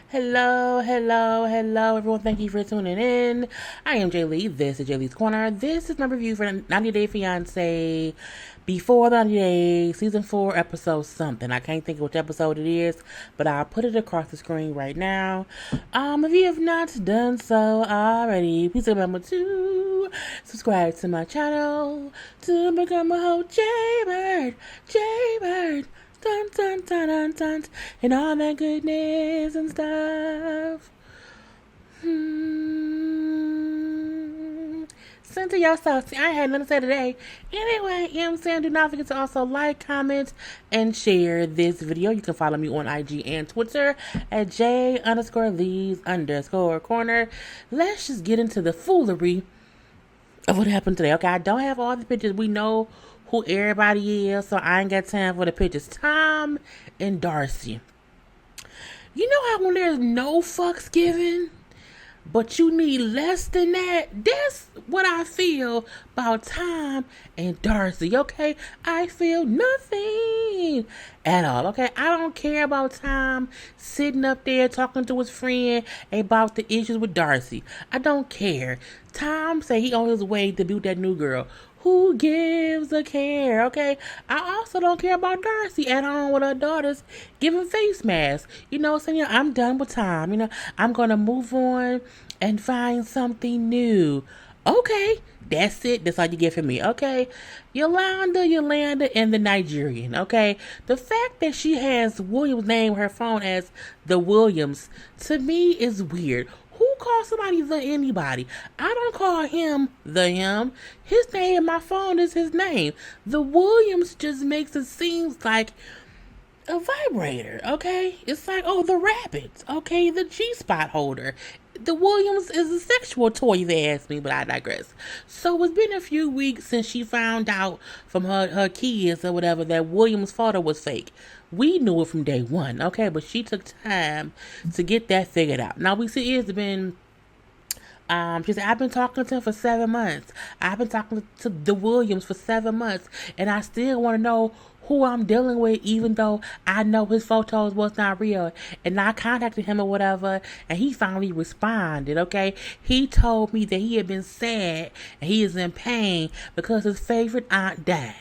Hello, hello, hello, everyone. Thank you for tuning in. I am Lee. This is JLeesCorner. This is my review for 90 Day Fiance before the 90 Days, season 4, episode something. I can't think of which episode it is, but I'll put it across the screen right now. If you have not done so already, please remember to subscribe to my channel to become a whole JayBird. Dun, dun, dun, dun, dun, and all that goodness and stuff. Send to yourself. See, I ain't had nothing to say today. Anyway, do not forget to also like, comment, and share this video. You can follow me on IG and Twitter at J_Lees_Corner. Let's just get into the foolery of what happened today. Okay, I don't have all the pictures. We know who everybody is, so I ain't got time for the pictures. Tom and Darcy. You know how when there's no fucks given, but you need less than that? That's what I feel about Tom and Darcy, okay? I feel nothing at all, okay? I don't care about Tom sitting up there talking to his friend about the issues with Darcy. I don't care. Tom say he on his way to be with that new girl. Who gives a care, okay? I also don't care about Darcy at home with her daughters giving face masks. You know what I'm saying? I'm done with Tom. I'm going to move on and find something new. Okay, that's it. That's all you get from me, okay? Yolanda, and the Nigerian, okay? The fact that she has Williams name her phone as the Williams, to me, is weird. Who calls somebody the anybody? I don't call him the him. His name in my phone is his name. The Williams just makes it seem like a vibrator, okay? It's like, oh, the rabbit, okay? The G-spot holder. The Williams is a sexual toy, they ask me, but I digress. So it's been a few weeks since she found out from her kids or whatever that Williams' photo was fake. We knew it from day one, okay? But she took time to get that figured out. Now, we see it's been she said, I've been talking to him for 7 months. I've been talking to the Williams for 7 months, and I still want to know who I'm dealing with, even though I know his photos was not real. And I contacted him or whatever, and he finally responded, okay? He told me that he had been sad and he is in pain because his favorite aunt died.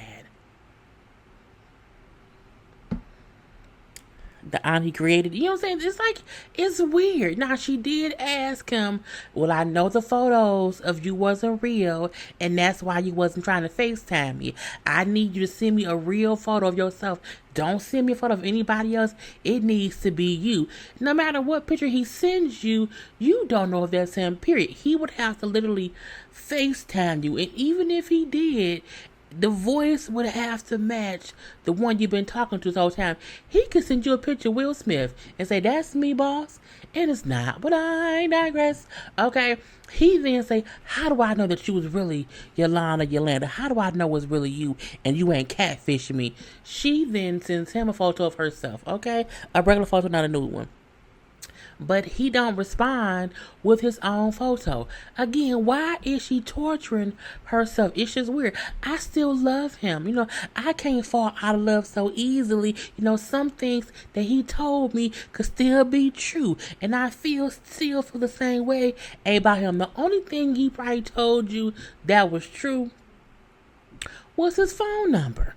The aunt he created. You know what I'm saying? It's like, it's weird. Now, she did ask him, well, I know the photos of you wasn't real, and that's why you wasn't trying to FaceTime me. I need you to send me a real photo of yourself. Don't send me a photo of anybody else. It needs to be you. No matter what picture he sends you, you don't know if that's him, period. He would have to literally FaceTime you. And even if he did, the voice would have to match the one you've been talking to this whole time. He could send you a picture of Will Smith and say, that's me, boss. And it's not, but I digress. Okay. He then say, how do I know that you was really Yolanda? How do I know it's really you and you ain't catfishing me? She then sends him a photo of herself, okay? A regular photo, not a nude one. But he don't respond with his own photo. Again, why is she torturing herself? It's just weird. I still love him. I can't fall out of love so easily. Some things that he told me could still be true. And I still feel the same way about him. The only thing he probably told you that was true was his phone number.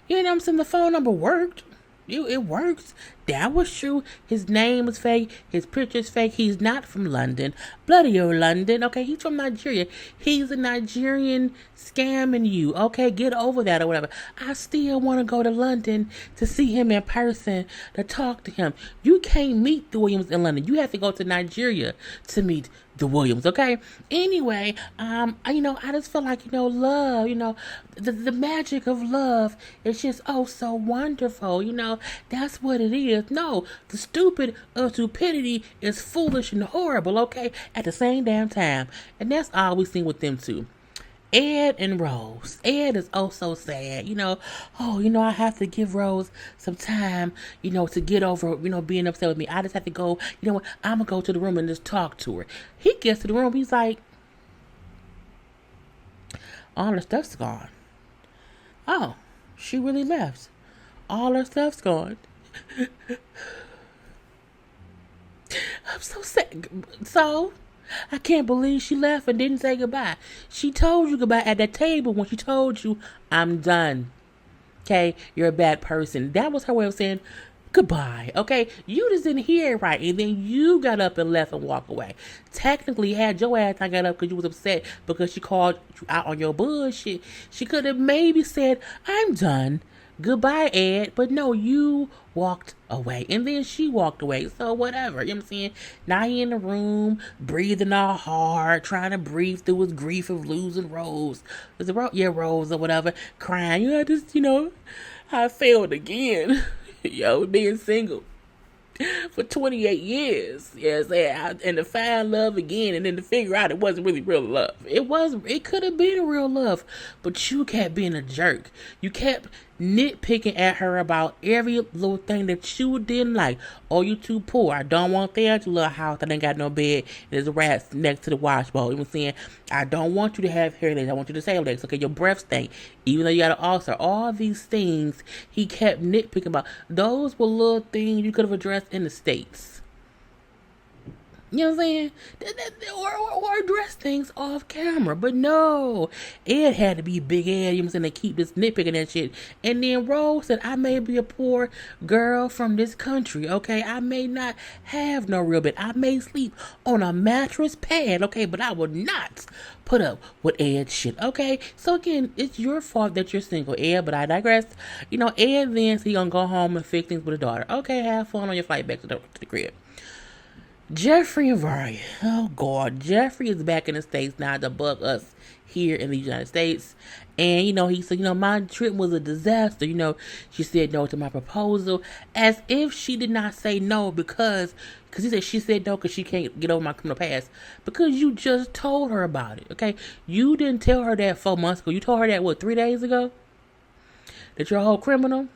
You know what I'm saying? The phone number worked. It works. That was true. His name is fake. His picture's fake. He's not from London. Bloody old London. Okay, he's from Nigeria. He's a Nigerian scamming you. Okay, get over that or whatever. I still want to go to London to see him in person, to talk to him. You can't meet the Williams in London. You have to go to Nigeria to meet the Williams, okay? Anyway, I just feel like, love, the magic of love is just, so wonderful, that's what it is. No, the stupid of stupidity is foolish and horrible, okay? At the same damn time. And that's all we seen with them two. Ed and Rose. Ed is so sad. I have to give Rose some time, to get over, being upset with me. I just have to go, I'm going to go to the room and just talk to her. He gets to the room, he's like, all her stuff's gone. Oh, she really left. All her stuff's gone. I'm so sad. So, I can't believe she left and didn't say goodbye. She told you goodbye at that table when she told you, I'm done. Okay, you're a bad person. That was her way of saying goodbye. Okay, you just didn't hear it right, and then you got up and left and walked away. Technically, had your ass not got up because you was upset because she called you out on your bullshit. She could have maybe said, I'm done. Goodbye, Ed. But no, you walked away. And then she walked away. So whatever. You know what I'm saying? Now he in the room, breathing all hard, trying to breathe through his grief of losing Rose. Was it Rose? Yeah, Rose or whatever. Crying. You know, just, I failed again. Yo, being single for 28 years. Yes, and to find love again and then to figure out it wasn't really real love. It could have been a real love, but you kept being a jerk. You kept nitpicking at her about every little thing that you didn't like. Oh, you too poor. I don't want that. Your little house that ain't got no bed. There's rats next to the wash bowl. You know what I'm saying? I don't want you to have hair legs. I want you to say legs. Okay, your breath stink. Even though you got an ulcer. All these things he kept nitpicking about. Those were little things you could have addressed in the States. You know what I'm saying? Or address things off camera. But no. Ed had to be big Ed, you know what I'm saying, to keep this nitpicking that shit. And then Rose said, I may be a poor girl from this country, okay? I may not have no real bed. I may sleep on a mattress pad, okay? But I will not put up with Ed's shit, okay? So again, it's your fault that you're single, Ed, but I digress. Ed then said he gonna go home and fix things with his daughter. Okay, have fun on your flight back to the crib. Geoffrey and Varya. Oh, God. Geoffrey is back in the States now to bug us here in the United States. And, he said, my trip was a disaster. She said no to my proposal. As if she did not say no because he said she said no because she can't get over my criminal past. Because you just told her about it, okay? You didn't tell her that 4 months ago. You told her that, 3 days ago? That you're a whole criminal?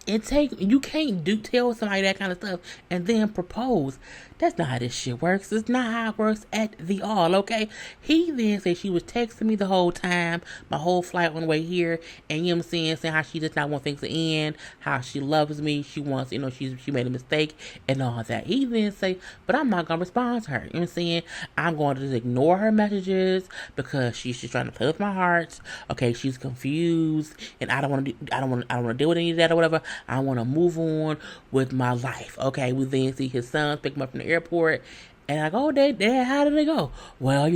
You can't tell somebody that kind of stuff and then propose. That's not how this shit works. It's not how it works at the all, okay? He then said she was texting me the whole time, my whole flight on the way here, and you know what I'm saying how she does not want things to end, how she loves me, she wants, she made a mistake, and all that. He then say, but I'm not gonna respond to her. You know what I'm saying? I'm going to just ignore her messages because she's just trying to play with my heart. Okay, she's confused, and I don't want to deal with any of that or whatever. I want to move on with my life. Okay, we then see his sons pick him up from the airport, and I go, Dad, how did they go? Well,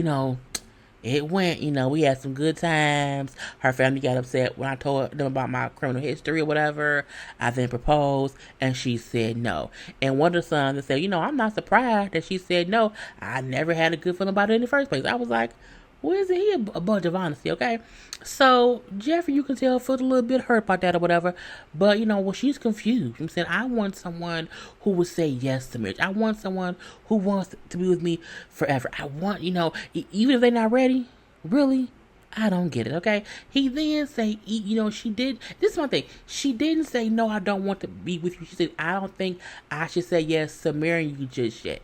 it went, we had some good times. Her family got upset when I told them about my criminal history or whatever. I then proposed, and she said no. And one of the sons said, I'm not surprised that she said no. I never had a good feeling about it in the first place. I was like, well, isn't he a bunch of honesty, okay? So, Geoffrey, you can tell, feels a little bit hurt about that or whatever. But, she's confused. I'm saying, I want someone who would say yes to marriage. I want someone who wants to be with me forever. I want, even if they're not ready, really, I don't get it, okay? He then say, she did, this is my thing. She didn't say, no, I don't want to be with you. She said, I don't think I should say yes to marrying you just yet.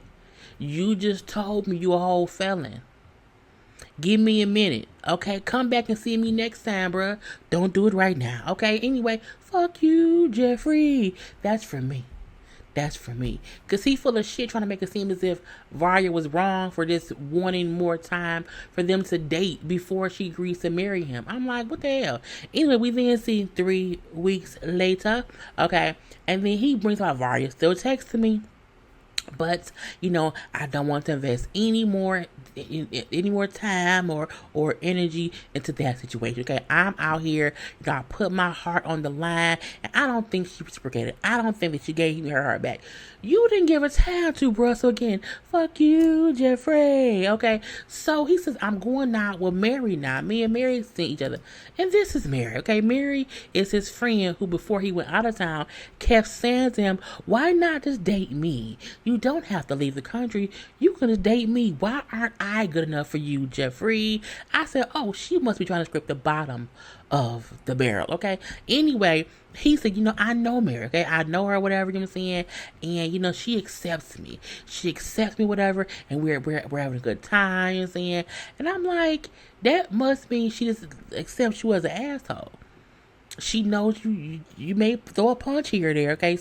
You just told me you a whole felon. Give me a minute, okay? Come back and see me next time, bruh. Don't do it right now, okay? Anyway, fuck you, Geoffrey. That's for me. Because he full of shit trying to make it seem as if Varya was wrong for just wanting more time for them to date before she agrees to marry him. I'm like, what the hell? Anyway, we then see 3 weeks later, okay? And then he brings out Varya still texting me. But, I don't want to invest any more time or energy into that situation. Okay, I'm out here. I put my heart on the line, and I don't think she reciprocated. I don't think that she gave me her heart back. You didn't give her time to, bro. So again, fuck you, Geoffrey. Okay, so he says, I'm going out with Mary now. Me and Mary see each other, and this is Mary. Okay, Mary is his friend who, before he went out of town, kept saying to him, why not just date me? You don't have to leave the country. You can just date me. Why aren't I good enough for you, Geoffrey? I said, oh, she must be trying to scrape the bottom of the barrel. Okay. Anyway, he said, I know Mary. Okay. I know her, whatever, you know what I'm saying? And, she accepts me. Whatever. And we're having a good time, you know what I'm saying? And I'm like, that must mean she just accepts you as an asshole. she knows you may throw a punch here or there. Okay,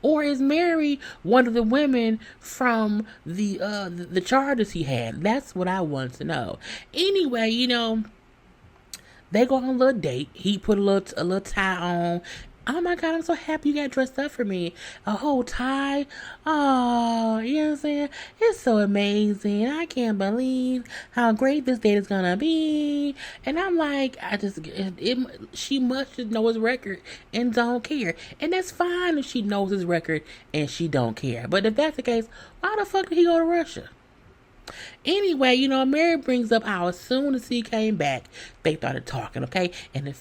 or is Mary one of the women from the charges he had? That's what I want to know. Anyway, they go on a little date. He put a little tie on. Oh my God, I'm so happy you got dressed up for me. A whole tie. Oh, you know what I'm saying? It's so amazing. I can't believe how great this date is gonna be. And I'm like, she must just know his record and don't care. And that's fine if she knows his record and she don't care. But if that's the case, why the fuck did he go to Russia? Anyway, Mary brings up how as soon as he came back, they started talking, okay? And it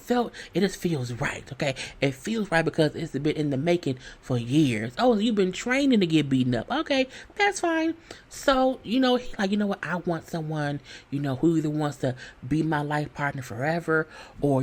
just feels right, okay? It feels right because it's been in the making for years. Oh, you've been training to get beaten up. Okay, that's fine. So, he like, what? I want someone, who either wants to be my life partner forever or,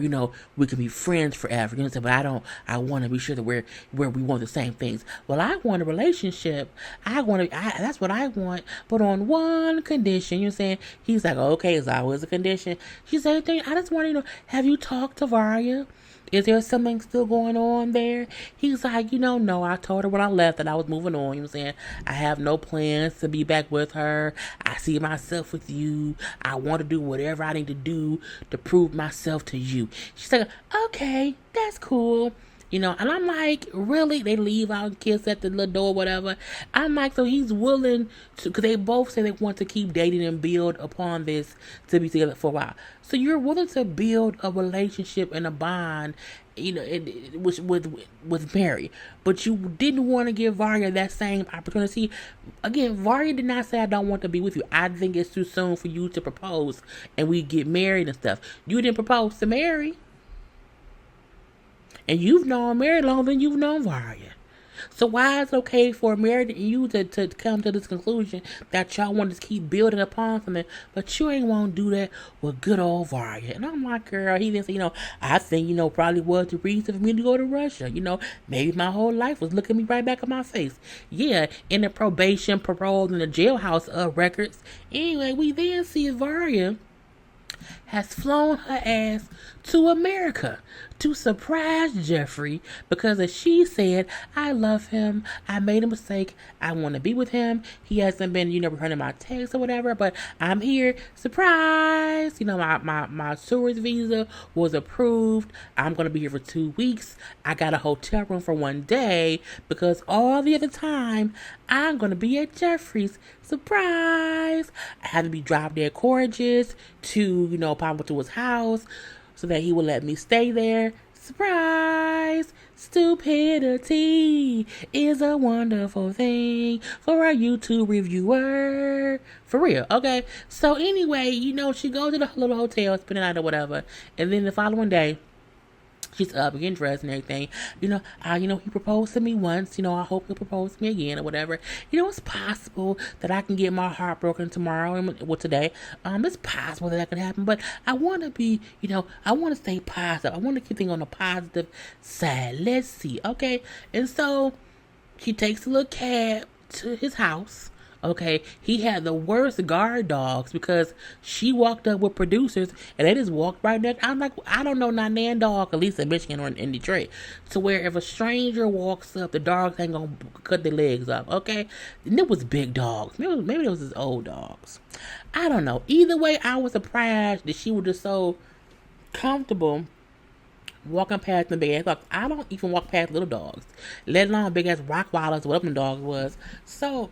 we can be friends forever. But I want to be sure that we want the same things. Well, I want a relationship. That's what I want, but on one condition. You know what I'm saying? He's like, okay, it's always a condition. She said, I just want to have you talked to Varya? Is there something still going on there? He's like, no, I told her when I left that I was moving on. You know what I'm saying? I have no plans to be back with her. I see myself with you. I want to do whatever I need to do to prove myself to you. She's like, okay, that's cool. And I'm like, really? They leave out and kiss at the little door, whatever. I'm like, so he's willing to, because they both say they want to keep dating and build upon this to be together for a while. So you're willing to build a relationship and a bond, with Mary, but you didn't want to give Varya that same opportunity. Again, Varya did not say I don't want to be with you. I think it's too soon for you to propose and we get married and stuff. You didn't propose to Mary. And you've known Mary longer than you've known Varya. So why is it okay for Mary and you to come to this conclusion that y'all want to keep building upon something, but you ain't want to do that with good old Varya? And I'm like, girl, he didn't say, I think, probably was the reason for me to go to Russia. Maybe my whole life was looking me right back in my face. Yeah, in the probation, parole, and the jailhouse records. Anyway, we then see Varya has flown her ass to America to surprise Geoffrey because as she said, I love him. I made a mistake. I want to be with him. He hasn't been, returning my texts or whatever, but I'm here. Surprise! My tourist visa was approved. I'm going to be here for 2 weeks. I got a hotel room for 1 day because all the other time I'm going to be at Geoffrey's. Surprise! I had to be dropped there gorgeous to, pop to his house so that he would let me stay there. Surprise! Stupidity is a wonderful thing for a YouTube reviewer. For real, okay? So anyway, she goes to the little hotel, spend the night or whatever, and then the following day, she's up getting dressed and everything. He proposed to me once. I hope he'll propose to me again or whatever. It's possible that I can get my heart broken tomorrow and today. It's possible that can happen, but I want to be, I want to stay positive. I want to keep things on the positive side. Let's see, okay? And so she takes a little cab to his house. Okay, he had the worst guard dogs because she walked up with producers and they just walked right next. I'm like, I don't know not nan dog, at least in Michigan or in Detroit, to where if a stranger walks up, the dogs ain't gonna cut their legs up. Okay, and it was big dogs. Maybe it was his old dogs. I don't know. Either way, I was surprised that she was just so comfortable walking past the big ass. I don't even walk past little dogs, let alone big ass Rottweilers, whatever the dog was. So.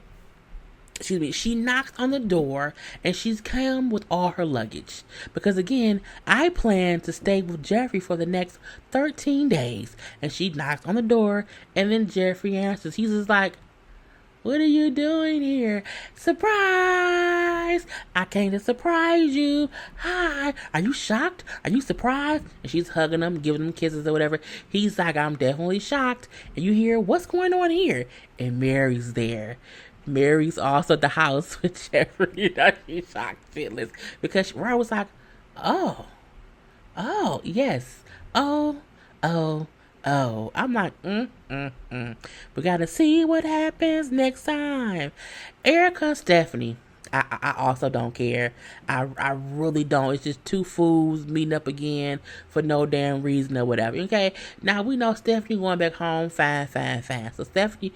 She knocks on the door and she's come with all her luggage. Because again, I plan to stay with Geoffrey for the next 13 days. And she knocks on the door and then Geoffrey answers. He's just like, what are you doing here? Surprise! I came to surprise you. Hi. Are you shocked? Are you surprised? And she's hugging him, giving him kisses or whatever. He's like, I'm definitely shocked. And you hear, what's going on here? And Mary's there. Mary's also at the house with Geoffrey. She's shocked shitless because Ryan was like, oh, yes, oh. I'm like, We gotta see what happens next time. Erika and Stephanie, I also don't care. I really don't. It's just two fools meeting up again for no damn reason or whatever. Okay. Now we know Stephanie going back home. Fine, fine, fine. So Stephanie,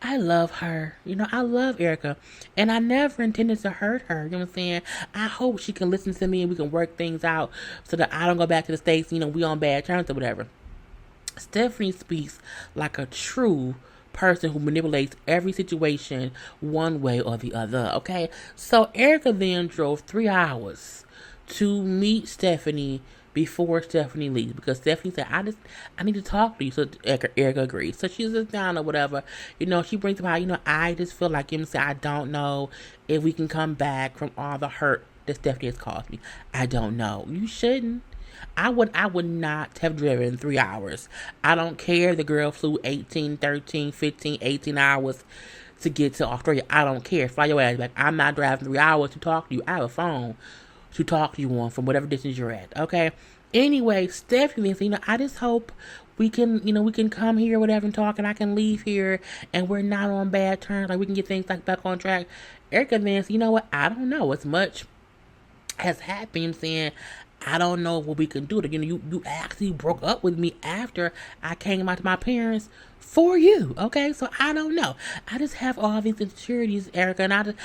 I love her. I love Erika. And I never intended to hurt her. You know what I'm saying? I hope she can listen to me and we can work things out so that I don't go back to the States, we on bad terms or whatever. Stephanie speaks like a true person who manipulates every situation one way or the other. Okay, so Erika then drove 3 hours to meet Stephanie before Stephanie leaves because Stephanie said, I need to talk to you. So Erika agrees. So she sits down or whatever. She brings up how, I just feel like, I don't know if we can come back from all the hurt that Stephanie has caused me. I don't know. You shouldn't. I would not have driven 3 hours. I don't care. The girl flew 18, 13, 15, 18 hours to get to Australia. I don't care. Fly your ass back. I'm not driving 3 hours to talk to you. I have a phone to talk to you on from whatever distance you're at. Okay. Anyway, Stephanie said, I just hope we can come here, whatever, and talk, and I can leave here, and we're not on bad terms. Like we can get things back on track. Erika then said, what? I don't know. As much has happened. I'm saying, I don't know what we can do. You actually broke up with me after I came out to my parents for you. Okay, so I don't know. I just have all these insecurities, Erika, and I just,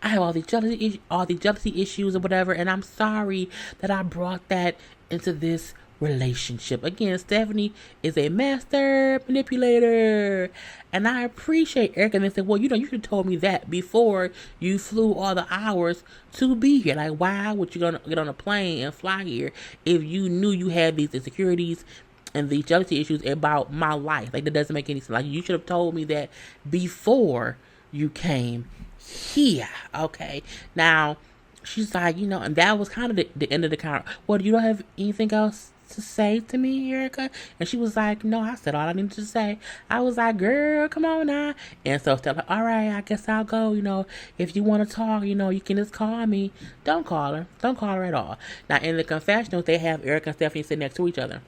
I have all these jealousy issues or whatever. And I'm sorry that I brought that into this relationship. Again, Stephanie is a master manipulator. And I appreciate Erika. And they said, well, you should have told me that before you flew all the hours to be here. Like, why would you get on a plane and fly here if you knew you had these insecurities and these jealousy issues about my life? Like, that doesn't make any sense. Like, you should have told me that before you came here. Okay. Now, she's like, and that was kind of the end of the count. Well, you don't have anything else to say to me, Erika? And she was like, no, I said all I needed to say. I was like, girl, come on now. And so Stella, all right, I guess I'll go. If you want to talk, you can just call me. Don't call her at all. Now in the confessionals, they have Erika and Stephanie sitting next to each other.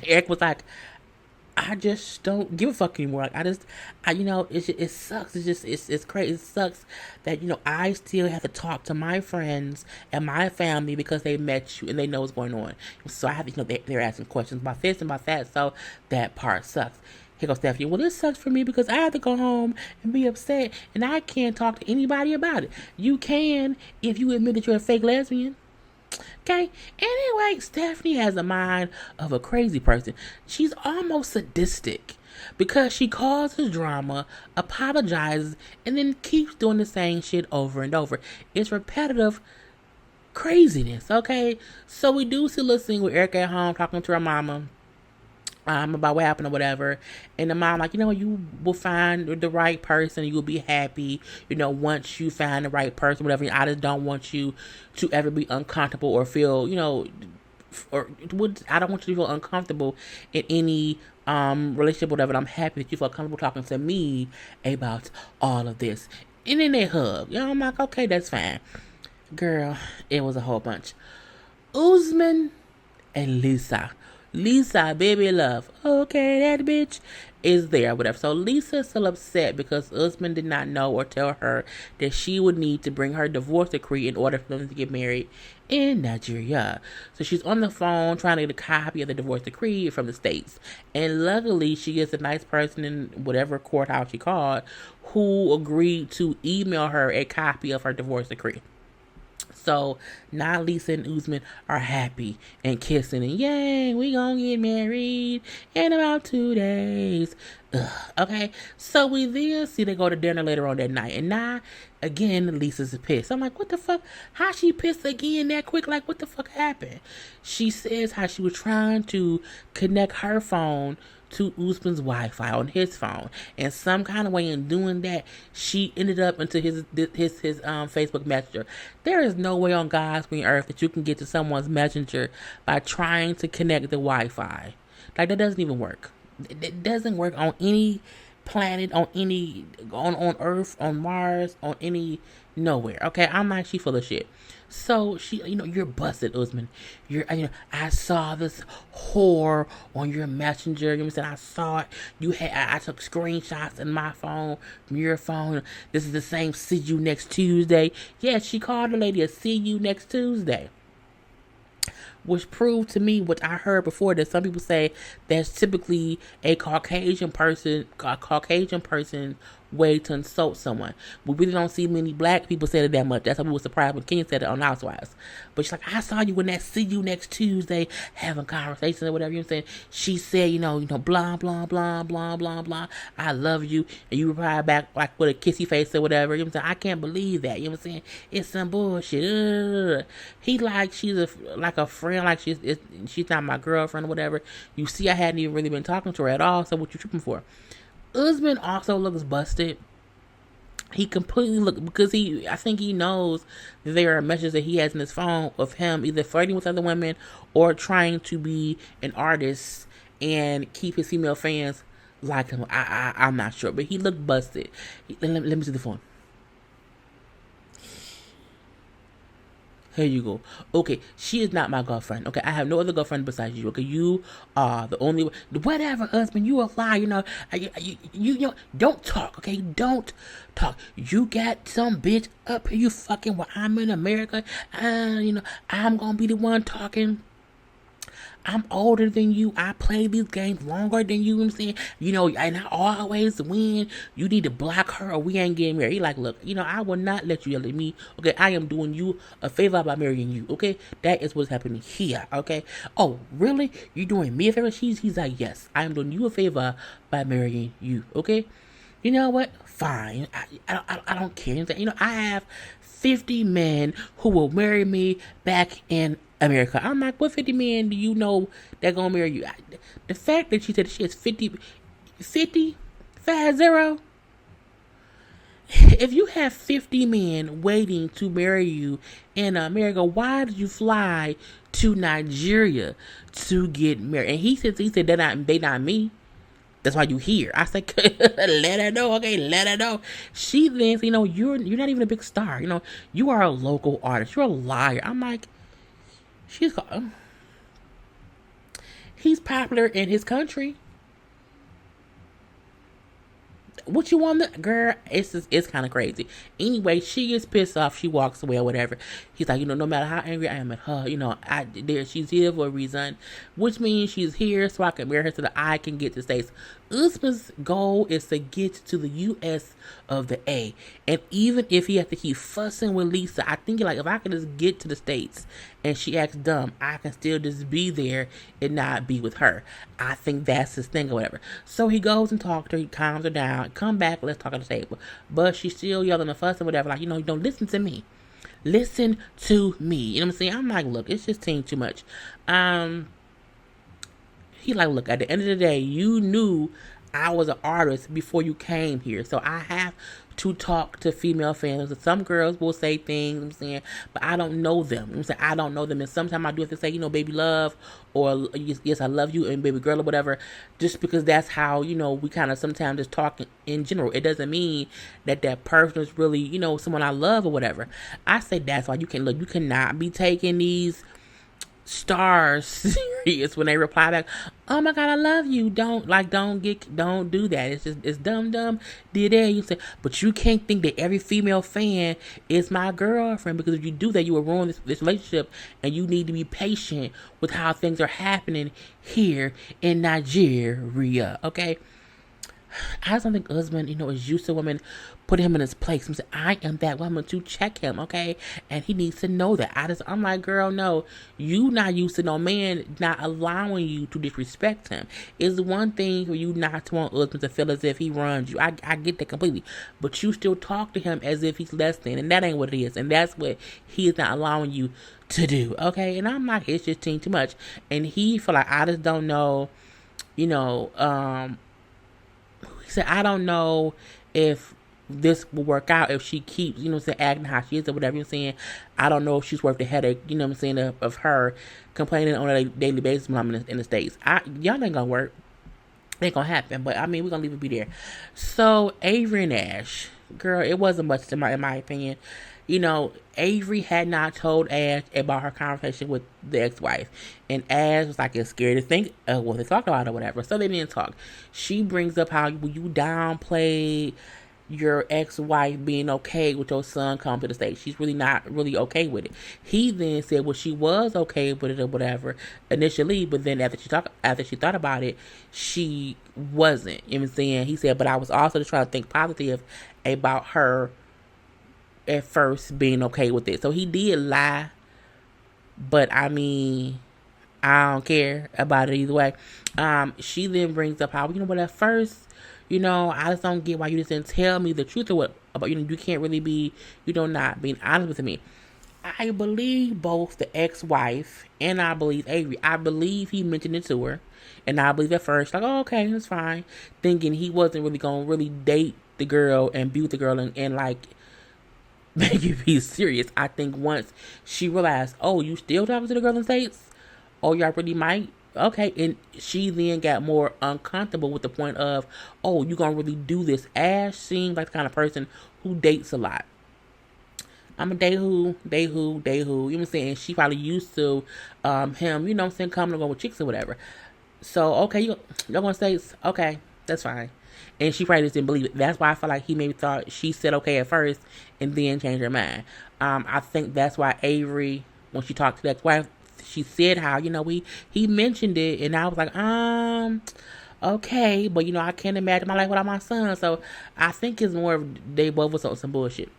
Eric was like, I just don't give a fuck anymore. Like, it sucks. It's crazy. It sucks that, I still have to talk to my friends and my family because they met you and they know what's going on. So I have to, they're asking questions about this and about that. So that part sucks. Here goes Stephanie. Well, this sucks for me because I have to go home and be upset and I can't talk to anybody about it. You can if you admit that you're a fake lesbian. Okay. Anyway, Stephanie has the mind of a crazy person. She's almost sadistic because she causes drama, apologizes, and then keeps doing the same shit over and over. It's repetitive craziness. Okay. So we do see a little scene with Erika at home talking to her mama. About what happened or whatever. And the mom like, you will find the right person. You'll be happy, once you find the right person, whatever. I just don't want you to ever be uncomfortable or feel, I don't want you to feel uncomfortable in any relationship, whatever. And I'm happy that you feel comfortable talking to me about all of this. And then they hug. I'm like, okay, that's fine. Girl, it was a whole bunch. Usman and Lisa, baby love. Okay, that bitch is there, whatever. So Lisa's still upset because Usman did not know or tell her that she would need to bring her divorce decree in order for them to get married in Nigeria. So she's on the phone trying to get a copy of the divorce decree from the States. And luckily, she gets a nice person in whatever courthouse she called who agreed to email her a copy of her divorce decree. So now Lisa and Usman are happy and kissing and yay, we gonna get married in about 2 days. Okay, so we then see they go to dinner later on that night, and now again Lisa's pissed. I'm like, what the fuck? How she pissed again that quick? Like, what the fuck happened? She says how she was trying to connect her phone to Usman's Wi-Fi on his phone, and some kind of way in doing that, she ended up into his Facebook Messenger. There is no way on God's green earth that you can get to someone's Messenger by trying to connect the Wi-Fi. Like, that doesn't even work. It doesn't work on any planet on Earth, on Mars, on any nowhere. Okay, I'm like, she full of shit. So she, you're busted, Usman. I saw this whore on your messenger. You know what I'm saying? I saw it. I took screenshots in my phone, from your phone. This is the same. See you next Tuesday. Yeah, she called the lady a see you next Tuesday, which proved to me what I heard before, that some people say that's typically a Caucasian person way to insult someone. We really don't see many black people say it that much. That's why we were surprised when Kenya said it on Housewives. But she's like, I saw you in that see you next Tuesday having conversations or whatever. You know what I'm saying? She said, blah, blah, blah, blah, blah, blah. I love you. And you reply back like with a kissy face or whatever. You know what I'm saying? I can't believe that. You know what I'm saying? It's some bullshit. He like she's like a friend, like she's not my girlfriend or whatever. You see, I hadn't even really been talking to her at all. So what you tripping for? Usman also looks busted. He completely because I think he knows that there are messages that he has in his phone of him either flirting with other women or trying to be an artist and keep his female fans like him. I'm not sure, but he looked busted. Let me see the phone. Here you go. Okay, she is not my girlfriend. Okay, I have no other girlfriend besides you. Okay, you are the only one. Whatever, husband, you a lie. You don't talk. Okay, don't talk. You got some bitch up here. You fucking while I'm in America. I'm gonna be the one talking. I'm older than you. I play these games longer than you. You know what I'm saying? And I always win. You need to block her or we ain't getting married. He like, look, I will not let you yell at me. Okay, I am doing you a favor by marrying you. Okay, that is what's happening here. Okay. Oh, really? You doing me a favor? He's like, yes, I am doing you a favor by marrying you. Okay. You know what? Fine. I don't care. I have 50 men who will marry me back in America. I'm like, what 50 men do you know that gonna marry you? The fact that she said she has 50, 50, 50. If you have 50 men waiting to marry you in America, why did you fly to Nigeria to get married? And he said they not me. That's why you here. I said, let her know. Okay, let her know. She thinks, you're not even a big star. You are a local artist. You're a liar. I'm like, he's popular in his country. What you want, girl? It's kind of crazy. Anyway, she is pissed off. She walks away or whatever. He's like, no matter how angry I am at her, she's here for a reason, which means she's here so I can marry her so that I can get to the States. Usman's goal is to get to the U.S. of the A. And even if he has to keep fussing with Lisa, I think if I can just get to the States and she acts dumb, I can still just be there and not be with her. I think that's his thing or whatever. So he goes and talks to her, he calms her down, come back, let's talk at the table. But she's still yelling and fussing, whatever, like, don't listen to me. Listen to me. You know what I'm saying? I'm like, look, it's just too much. He like, look, at the end of the day, you knew I was an artist before you came here. So I have to talk to female fans. Some girls will say things, you know what I'm saying, but I don't know them. You know what I'm saying? I don't know them. And sometimes I do have to say, baby love, or yes, I love you, and baby girl, or whatever, just because that's how, we kind of sometimes just talk in general. It doesn't mean that person is really, someone I love or whatever. I say that's why you cannot be taking these stars serious when they reply back, oh my god, I love you. Don't do that. It's dumb. Did that? You say, but you can't think that every female fan is my girlfriend, because if you do that, you will ruin this relationship, and you need to be patient with how things are happening here in Nigeria. Okay. I just don't think Usman, is used to women putting him in his place. I am that woman to check him, okay? And he needs to know that. I'm like, girl, no, you not used to no man not allowing you to disrespect him. It's one thing for you not to want Usman to feel as if he runs you. I get that completely. But you still talk to him as if he's less than, and that ain't what it is. And that's what he is not allowing you to do, okay? And I'm like, it's just too much. And he feel like, I just don't know, he said, I don't know if this will work out if she keeps, acting how she is or whatever. I don't know if she's worth the headache, of her complaining on a daily basis when I'm in the States. Y'all ain't gonna work. ain't gonna happen. But I mean, we're gonna leave it be there. So Avery and Ash, girl, it wasn't much in my opinion. Avery had not told Ash about her conversation with the ex-wife, and Ash was like, scared to think of what they talked about or whatever. So they didn't talk. She brings up how you downplayed your ex-wife being okay with your son coming to the state. She's really not really okay with it. He then said, well, she was okay with it or whatever initially, but then after she thought about it, she wasn't. You know what I'm saying? He said, but I was also just trying to think positive about her at first being okay with it. So he did lie, but I mean, I don't care about it either way. She then brings up how, at first, I just don't get why you just didn't tell me the truth of what about you can't really be, not being honest with me. I believe both the ex-wife and I believe Avery. I believe he mentioned it to her, and I believe at first, like, oh, okay, that's fine, thinking he wasn't really gonna really date the girl and be with the girl and like make you be serious. I think once she realized, oh, you still talking to the girl in the States? Oh, y'all really might? Okay. And she then got more uncomfortable with the point of, oh, you gonna really do this? Ash seems like the kind of person who dates a lot. I'm a day who. You know what I'm saying? She probably used to him, coming and going with chicks or whatever. So, okay, you're gonna say, okay, that's fine. And she probably just didn't believe it. That's why I feel like he maybe thought she said okay at first and then changed her mind. I think that's why Avery, when she talked to the ex-wife, she said how, he mentioned it, and I was like, okay, but I can't imagine my life without my son. So I think it's more of they both was on some bullshit.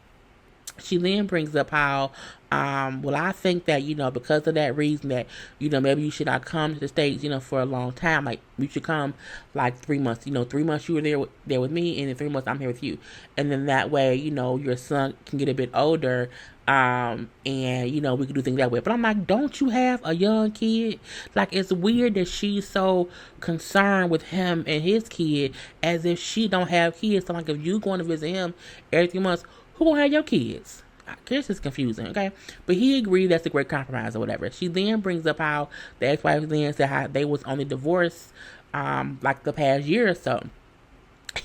She then brings up how, well, I think that, because of that reason that, maybe you should not come to the States, for a long time. Like, you should come, like, 3 months. 3 months you were there with me, and in 3 months I'm here with you. And then that way, your son can get a bit older, and, we can do things that way. But I'm like, don't you have a young kid? Like, it's weird that she's so concerned with him and his kid as if she don't have kids. So, like, if you going to visit him every 3 months, who gonna have your kids? I guess it's confusing, okay? But he agreed that's a great compromise or whatever. She then brings up how the ex-wife then said how they was only divorced like the past year or so.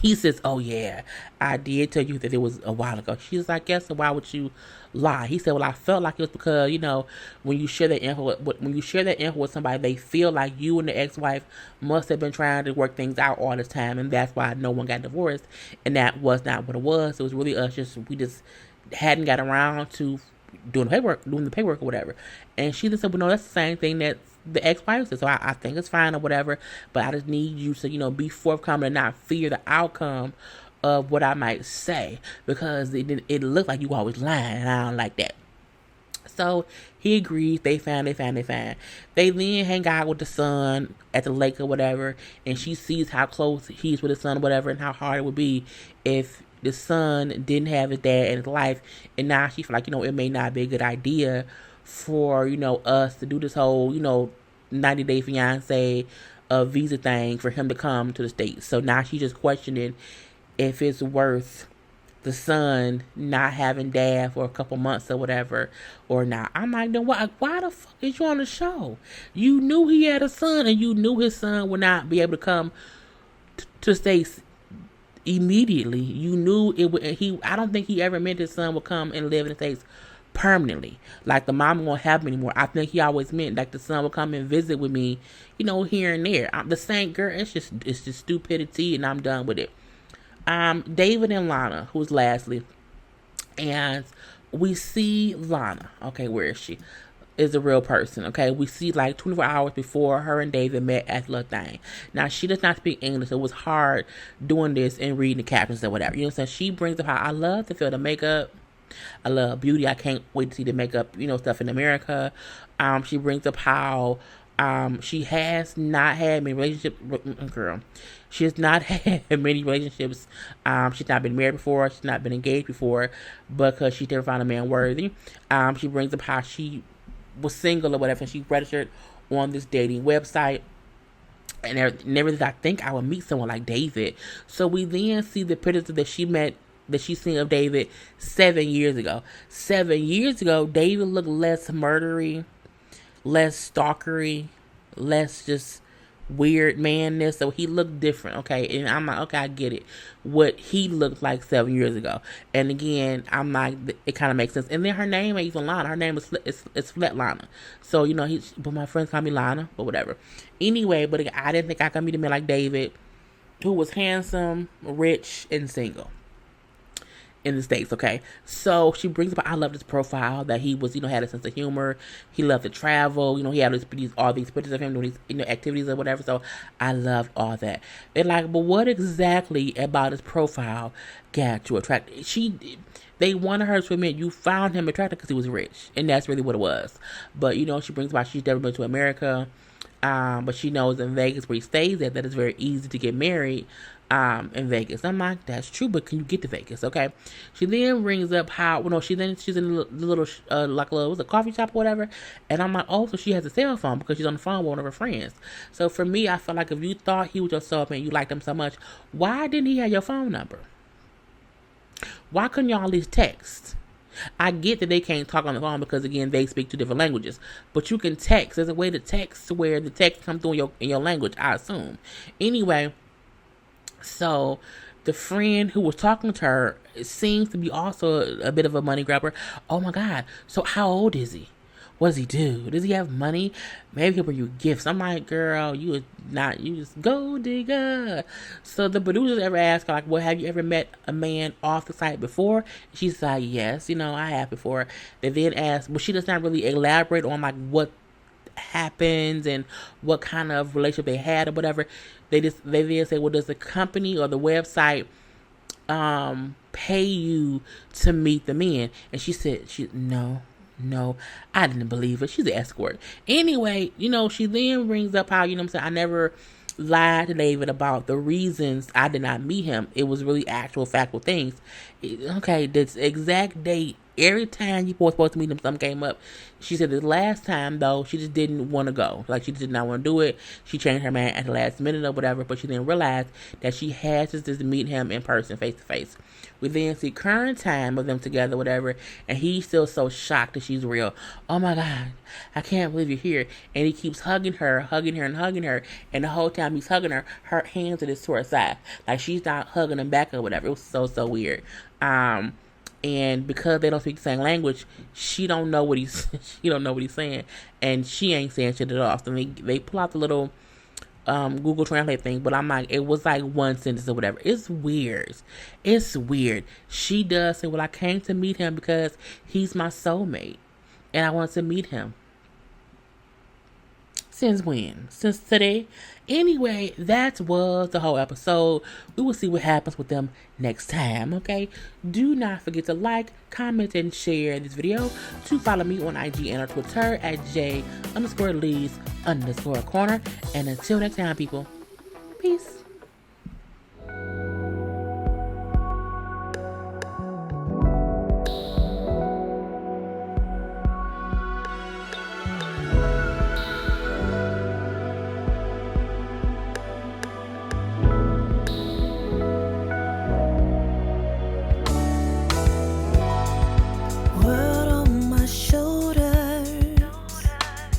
He says, oh yeah, I did tell you that it was a while ago. She's like, yes, so why would you lie? He said, well, I felt like it was because, when you share that info with somebody, they feel like you and the ex-wife must have been trying to work things out all this time, and that's why no one got divorced. And that was not what it was. It was really us we just hadn't got around to doing the paperwork or whatever. And she just said, well, no, that's the same thing that the ex-wife said. So I think it's fine or whatever, but I just need you to, be forthcoming and not fear the outcome of what I might say, because it looked like you always lying, and I don't like that. So he agrees. They fan. They then hang out with the son at the lake or whatever, and she sees how close he's with his son or whatever, and how hard it would be if the son didn't have his dad in his life. And now she feel like, it may not be a good idea for, us to do this whole, 90-day fiance visa thing for him to come to the States. So now she's just questioning if it's worth the son not having dad for a couple months or whatever or not. I'm like, then why the fuck is you on the show? You knew he had a son, and you knew his son would not be able to come to the States immediately. You knew it would. I don't think he ever meant his son would come and live in the States permanently. Like, the mom won't have him anymore. I think he always meant like the son would come and visit with me, here and there. The same girl. It's just stupidity, and I'm done with it. David and Lana, who's lastly, and we see Lana. Okay, where is she? Is a real person. Okay, we see like 24 hours before her and David met at the little thing. Now, she does not speak English. So it was hard doing this and reading the captions or whatever. So she brings up how I love to feel the makeup. I love beauty. I can't wait to see the makeup, stuff in America. She brings up how she has not had many relationships. Girl, she has not had many relationships. She's not been married before. She's not been engaged before, because she never found a man worthy. She brings up how she was single or whatever, and she registered on this dating website. And everything. I think I would meet someone like David. So we then see the pictures that she seen of David 7 years ago. 7 years ago, David looked less murdery, less stalkery, less just weird manness, so he looked different, okay? And I'm like, okay, I get it. What he looked like 7 years ago. And again, I'm like, it kind of makes sense. And then her name ain't even Lana. Her name is Flat Lana. So, you know, but my friends call me Lana, but whatever. Anyway, but I didn't think I could meet a man like David, who was handsome, rich, and single in the States, okay? So she brings up, I love this profile that he was, you know, had a sense of humor. He loved to travel. You know, he had all these pictures of him doing these, you know, activities or whatever. So I loved all that. They're like, but what exactly about his profile got you attracted? They wanted her to admit you found him attractive because he was rich. And that's really what it was. But, you know, she brings about she's never been to America. But she knows in Vegas where he stays at that it's very easy to get married in Vegas. I'm like, that's true, but can you get to Vegas? Okay. She then brings up how, well, no, she's in the little, like, was a coffee shop or whatever. And I'm like, oh, so she has a cell phone because she's on the phone with one of her friends. So for me, I feel like if you thought he was your soulmate and you liked him so much, why didn't he have your phone number? Why couldn't y'all at least text? I get that they can't talk on the phone because, again, they speak two different languages. But you can text. There's a way to text where the text comes through in your language, I assume. Anyway, so the friend who was talking to her seems to be also a bit of a money grabber. Oh, my God. So how old is he? What does he do? Does he have money? Maybe he'll bring you gifts. I'm like, girl, you just gold digger. So the producers ever ask her, like, well, have you ever met a man off the site before? She's like, yes, you know, I have before. They then ask, but she does not really elaborate on, like, what happens and what kind of relationship they had or whatever. They then say, well, does the company or the website pay you to meet the men? And she said, no, I didn't believe it. She's an escort. Anyway, you know, she then brings up how, you know what I'm saying, I never lied to David about the reasons I did not meet him. It was really actual factual things. Okay, this exact date, every time you were supposed to meet him, something came up. She said the last time, though, she just didn't want to go. Like, she did not want to do it. She changed her mind at the last minute or whatever, but she then realized that she had to just meet him in person, face to face. We then see current time of them together, whatever, and he's still so shocked that she's real. Oh my God, I can't believe you're here. And he keeps hugging her, and the whole time he's hugging her, her hands are just to her side. Like, she's not hugging him back or whatever. It was so weird. And because they don't speak the same language, she don't know what he's saying, and she ain't saying shit at all. So they pull out the little Google Translate thing, but I'm like, it was like one sentence or whatever. It's weird. She does say, well, I came to meet him because he's my soulmate, and I want to meet him. Since when? Since today? Anyway, that was the whole episode. We will see what happens with them next time, okay? Do not forget to like, comment, and share this video. To follow me on IG and on Twitter at J_Lees_Corner. And until next time, people, peace.